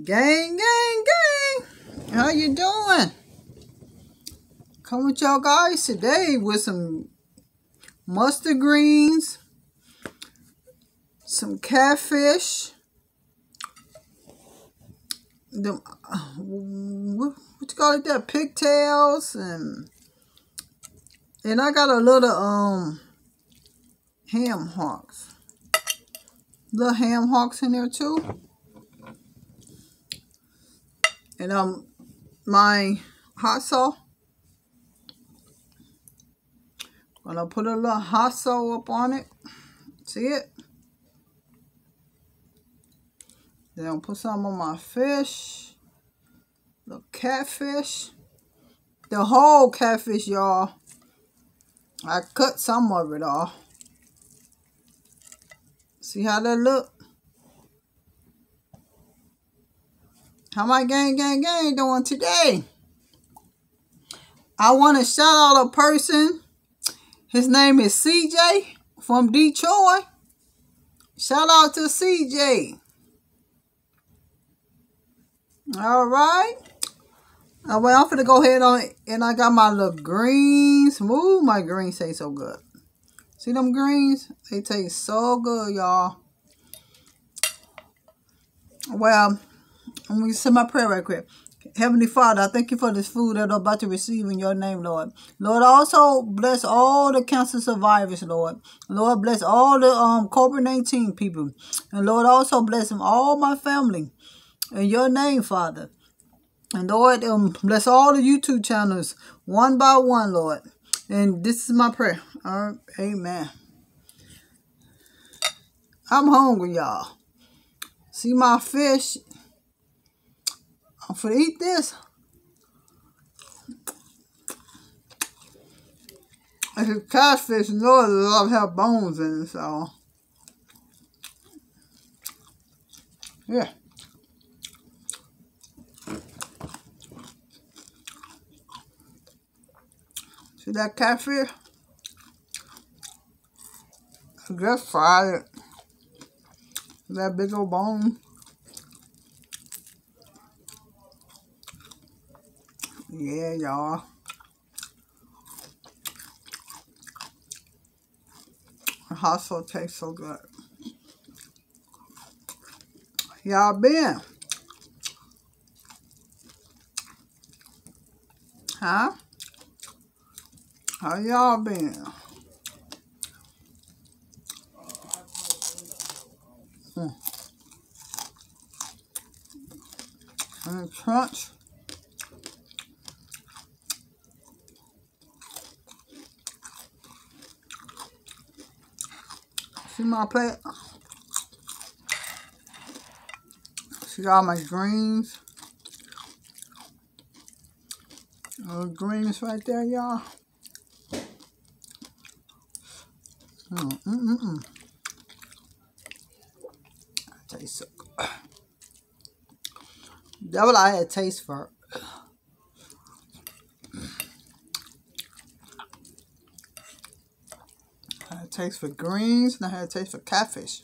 Gang, gang, gang. How you doing? Come with y'all guys today with some mustard greens, some catfish, the what you call it there, pigtails, and I got a little ham hocks. Little ham hocks in there too. And my hot sauce. Gonna put a little hot sauce up on it. See it? Then I'll put some on my fish. The catfish. The whole catfish, y'all. I cut some of it off. See how that look? How my gang doing today? I want to shout out a person. His name is CJ from Detroit. Shout out to CJ. All right. Well, I'm finna go ahead on and I got my little greens. Ooh, my greens taste so good. See them greens? They taste so good, y'all. Well, let me say my prayer right quick. Heavenly Father, I thank you for this food that I'm about to receive in your name, Lord. Lord, also bless all the cancer survivors, Lord. Lord, bless all the COVID-19 people. And Lord, also bless them, all my family. In your name, Father. And Lord, bless all the YouTube channels, one by one, Lord. And this is my prayer. All right, amen. I'm hungry, y'all. See my fish? I'm finna eat this. It's a catfish, you know, it love have bones in it, so. Yeah. See that catfish? I just fried it. That big old bone. Yeah, y'all. The hot sauce tastes so good. Y'all been? Huh? How y'all been? And crunch. See my plate? See all my greens? Those greens right there, y'all. Tastes so good. That's what I had taste for. I had taste for greens and I had taste for catfish.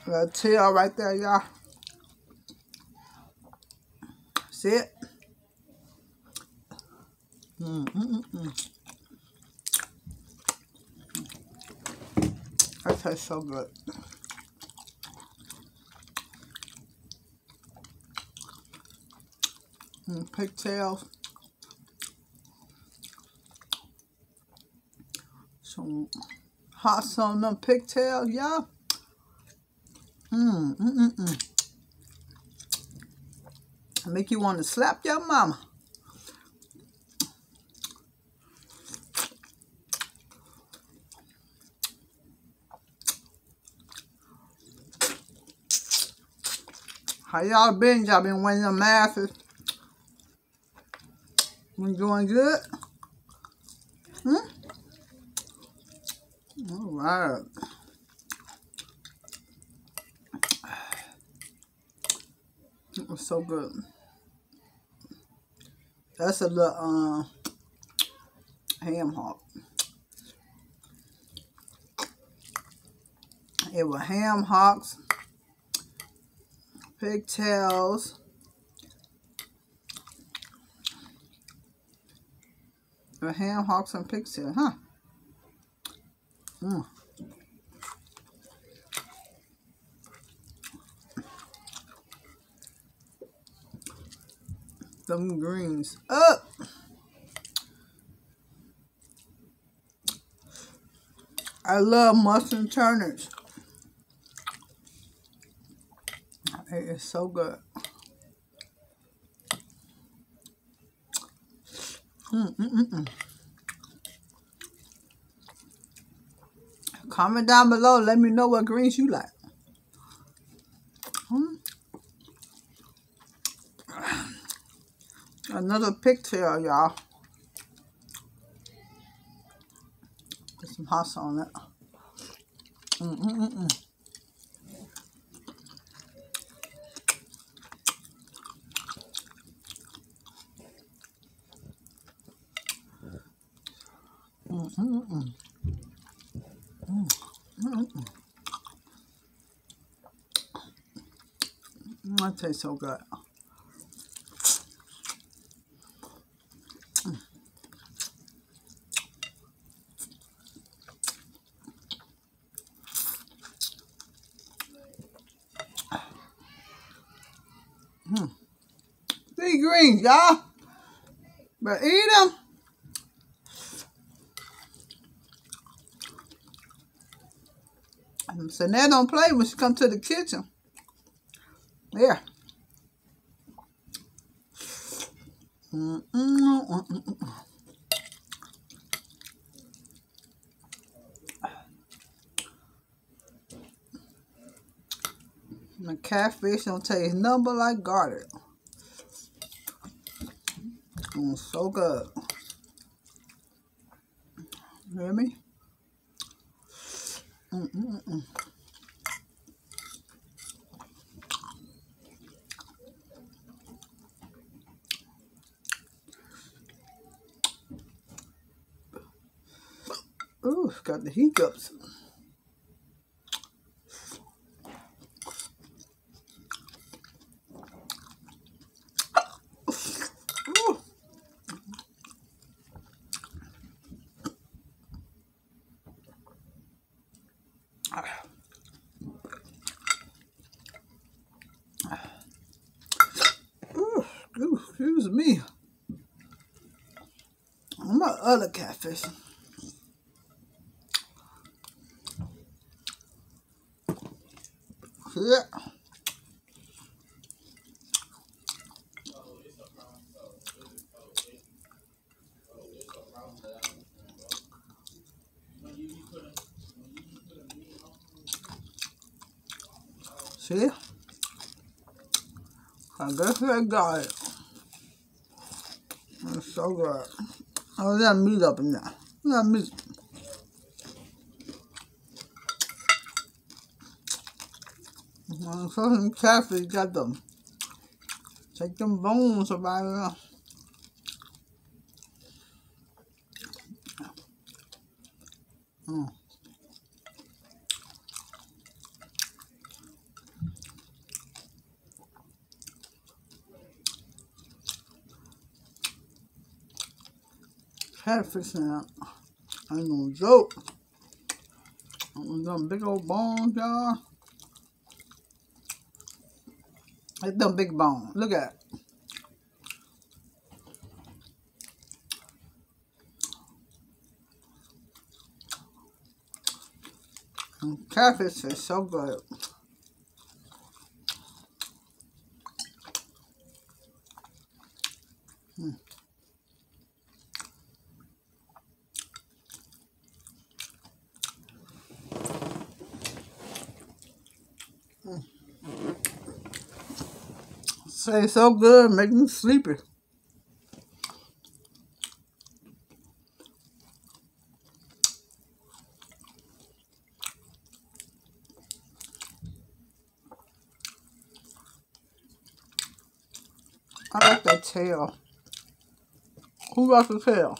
That tail right there, y'all. See it? That tastes so good. Pigtails. Some hot sauce on them pigtails, y'all. Make you want to slap your mama. How y'all been? Y'all been winning the masses? Been doing good? All right. It was so good. That's a little ham hock. It was ham hocks, pigtails, ham hocks and pigtails, huh? Some greens up. I love mustard turners. It is so good. Comment down below. Let me know what greens you like. Another pigtail, y'all. Put some hot sauce on it. That tastes so good. See greens, y'all. But eat them. So now don't play when she come to the kitchen. Yeah. The catfish don't taste nothing but like garlic. So good. You hear me? Ooh, got the hiccups. Excuse me. My other catfish. Yeah. See? I guess I got it. It's so good. Oh, that meat up in there. That meat. So some catfish got them. Take them bones about it. Catfish now. Ain't no joke. Them big old bones, y'all. It's them big bones. Look at it. Catfish is so good. Say so good, make me sleepy. I like that tail. Who likes the tail?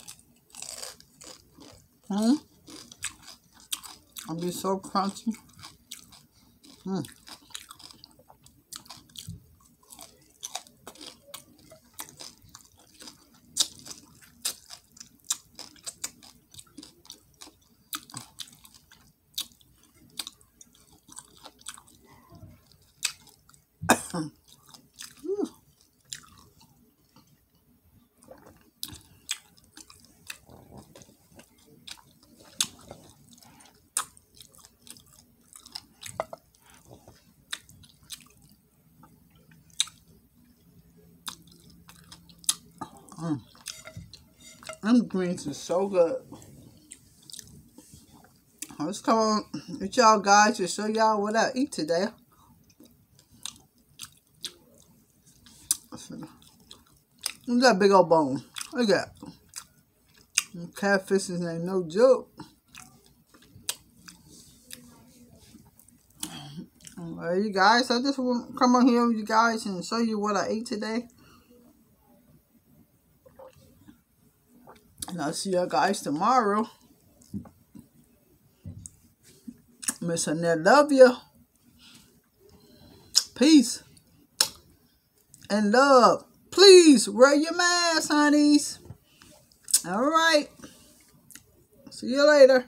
It'll be so crunchy. Mm. Mm. Them greens are so good. Let's come on with y'all guys to show y'all what I eat today. Look at that big old bone. Look at that. Catfish ain't no joke. Alright, you guys, I just want to come on here with you guys and show you what I ate today. And I'll see you guys tomorrow. Miss Annette, love you. Peace and love. Please wear your mask, honeys. All right. See you later.